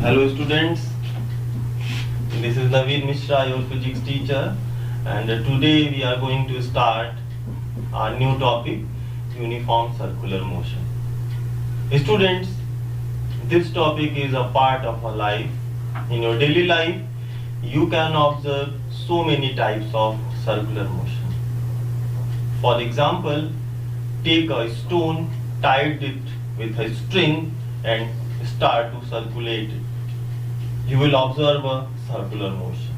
Hello students, this is Naveen Mishra, your physics teacher, and today we are going to start our new topic, uniform circular motion. Students, this topic is a part of our life. In your daily life, you can observe so many types of circular motion. For example, take a stone, tied it with a string and start to circulate it. You will observe a circular motion.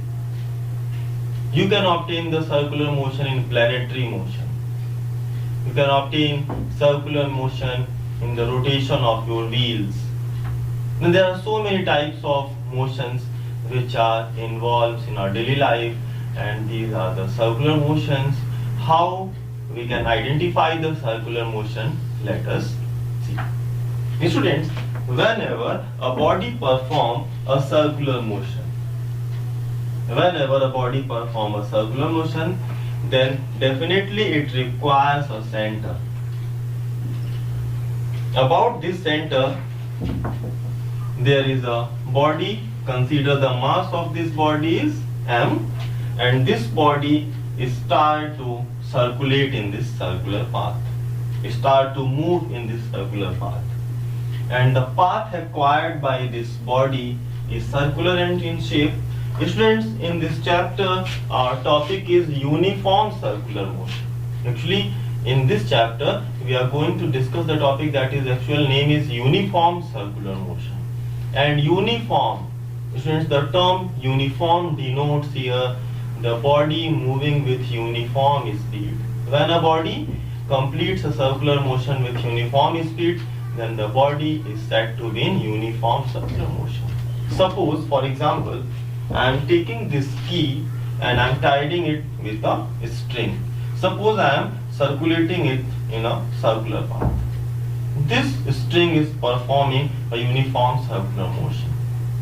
You can obtain the circular motion in planetary motion. You can obtain circular motion in the rotation of your wheels. Now, there are so many types of motions which are involved in our daily life, and these are the circular motions. How we can identify the circular motion? Let us see. Students, whenever a body performs a circular motion, then definitely it requires a center. About this center, there is a body. Consider the mass of this body is m, and this body is start to circulate in this circular path. It start to move in this circular path. And the path acquired by this body is circular and in shape. Students, in this chapter, our topic is uniform circular motion. Actually, in this chapter, we are going to discuss the topic that is actual name is uniform circular motion. And uniform, students, the term uniform denotes here the body moving with uniform speed. When a body completes a circular motion with uniform speed, then the body is said to be in uniform circular motion. Suppose, for example, I am taking this key and I am tying it with a string. Suppose I am circulating it in a circular path. This string is performing a uniform circular motion.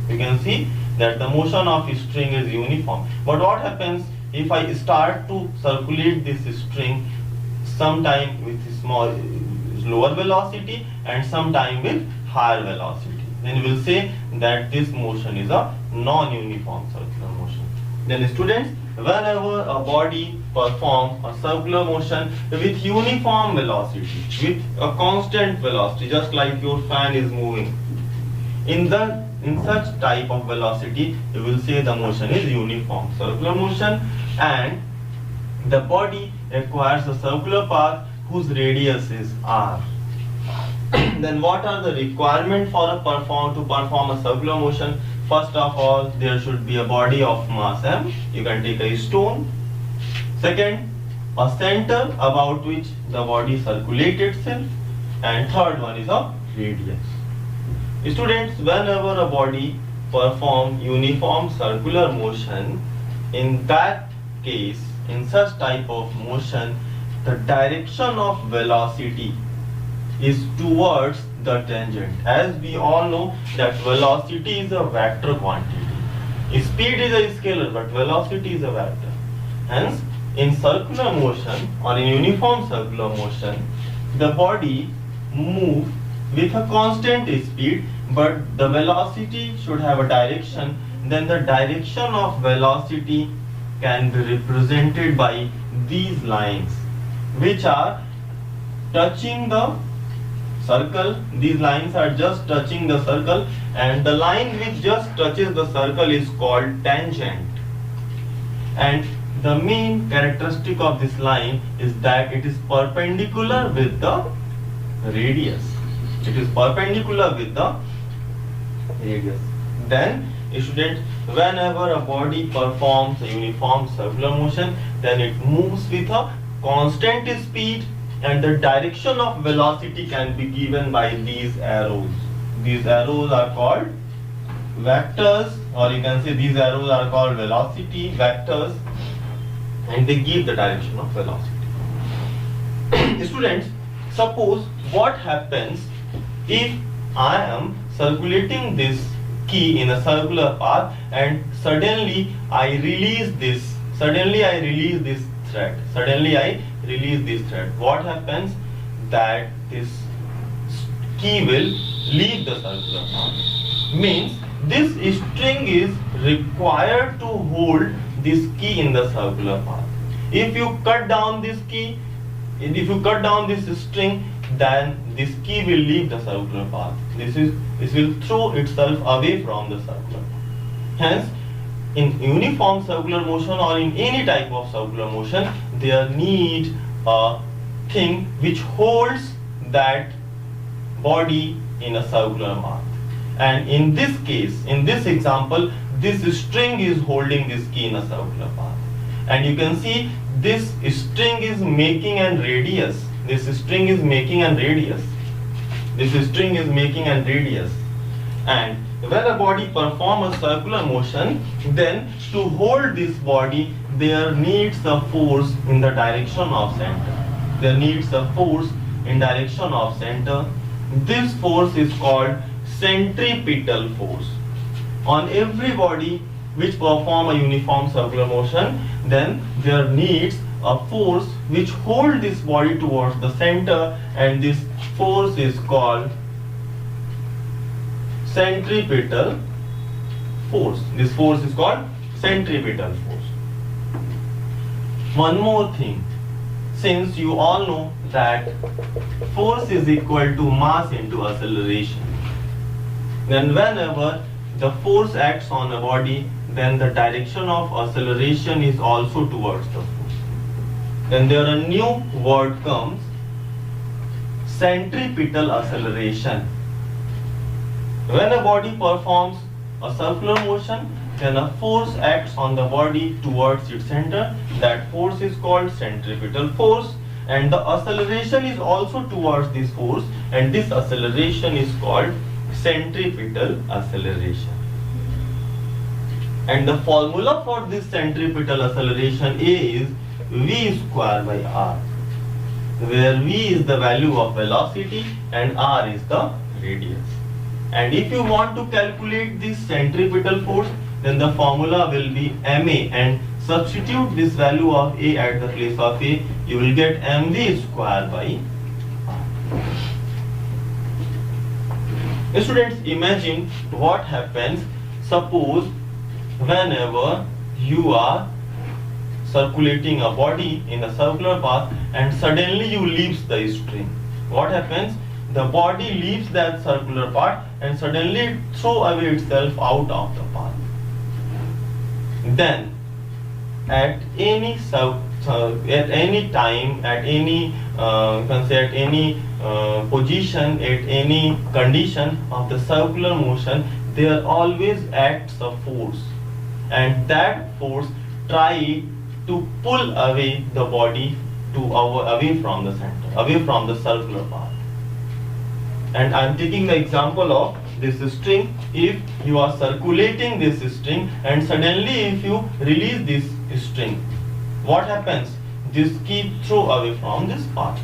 You can see that the motion of a string is uniform. But what happens if I start to circulate this string sometime with lower velocity and sometime with higher velocity? Then we will say that this motion is a non-uniform circular motion. Then students, whenever a body performs a circular motion with uniform velocity, with a constant velocity, just like your fan is moving, in such type of velocity, you will say the motion is uniform circular motion, and the body acquires a circular path whose radius is r. Then what are the requirements for to perform a circular motion? First of all, there should be a body of mass m. You can take a stone. Second, a center about which the body circulates itself. And third one is a radius. Students, whenever a body performs uniform circular motion, in that case, in such type of motion, the direction of velocity is towards the tangent. As we all know that velocity is a vector quantity. Speed is a scalar, but velocity is a vector. Hence, in circular motion or in uniform circular motion, the body moves with a constant speed, but the velocity should have a direction. Then the direction of velocity can be represented by these lines, which are touching the circle. These lines are just touching the circle, and the line which just touches the circle is called tangent. And the main characteristic of this line is that it is perpendicular with the radius. It is perpendicular with the radius. Then, students, whenever a body performs a uniform circular motion, then it moves with a constant speed, and the direction of velocity can be given by these arrows. These arrows are called vectors, or you can say these arrows are called velocity vectors, and they give the direction of velocity. Students, suppose what happens if I am circulating this key in a circular path and suddenly I release this thread. What happens? That this key will leave the circular path. Means this string is required to hold this key in the circular path. If you cut down this key, if you cut down this string, then this key will leave the circular path. This will throw itself away from the circular path. Hence, in uniform circular motion or in any type of circular motion, there need a thing which holds that body in a circular path. And in this case, in this example, this string is holding this key in a circular path. And you can see this string is making an radius. This string is making an radius. This string is making an radius. And when a body performs a circular motion, then to hold this body, there needs a force in the direction of center. There needs a force in direction of center. This force is called centripetal force. On every body which perform a uniform circular motion, then there needs a force which hold this body towards the center, and this force is called centripetal force. This force is called centripetal force. One more thing, since you all know that force is equal to mass into acceleration, then whenever the force acts on a body, then the direction of acceleration is also towards the force. Then there a new word comes, centripetal acceleration. When a body performs a circular motion, then a force acts on the body towards its center. That force is called centripetal force, and the acceleration is also towards this force, and this acceleration is called centripetal acceleration. And the formula for this centripetal acceleration is v square by r, where v is the value of velocity and r is the radius. And if you want to calculate this centripetal force, then the formula will be ma, and substitute this value of a at the place of a, you will get mv square by r. Students, imagine what happens. Suppose whenever you are circulating a body in a circular path and suddenly you leaves the string. What happens? The body leaves that circular path and suddenly throw away itself out of the path. Then at any time, at any position, at any condition of the circular motion, there always acts a force, and that force try to pull away the body away from the center, away from the circular path. And I am taking the example of this string. If you are circulating this string and suddenly if you release this string, what happens? This key throw away from this path.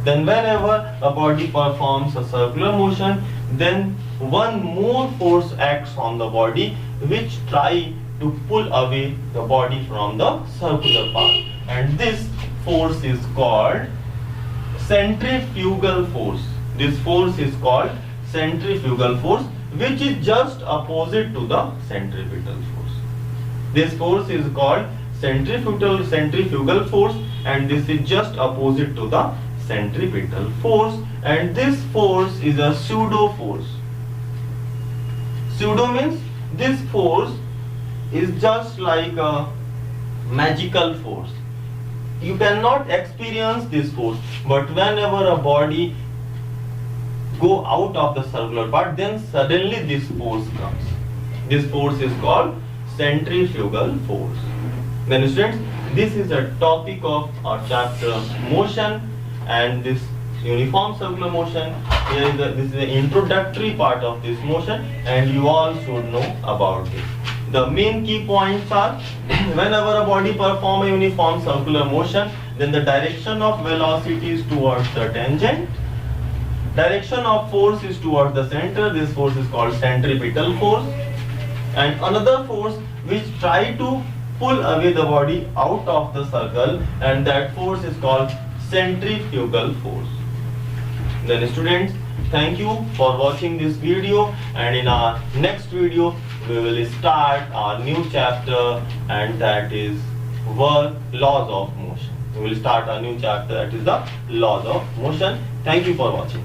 Then whenever a body performs a circular motion, then one more force acts on the body which try to pull away the body from the circular path, and this force is called centrifugal force. This force is called centrifugal force, which is just opposite to the centripetal force. This force is called centrifugal force, and this is just opposite to the centripetal force, and this force is a pseudo force. Pseudo means this force is just like a magical force. You cannot experience this force, but whenever a body go out of the circular path, then suddenly this force comes. This force is called centrifugal force. Then students, this is a topic of our chapter motion, and this uniform circular motion. This is the introductory part of this motion, and you all should know about it. The main key points are, whenever a body performs a uniform circular motion, then the direction of velocity is towards the tangent. Direction of force is towards the center. This force is called centripetal force. And another force which try to pull away the body out of the circle, and that force is called centrifugal force. Then students, Thank you for watching this video, and in our next video we will start our new chapter, and that is laws of motion. We will start a new chapter, that is the laws of motion. Thank you for watching.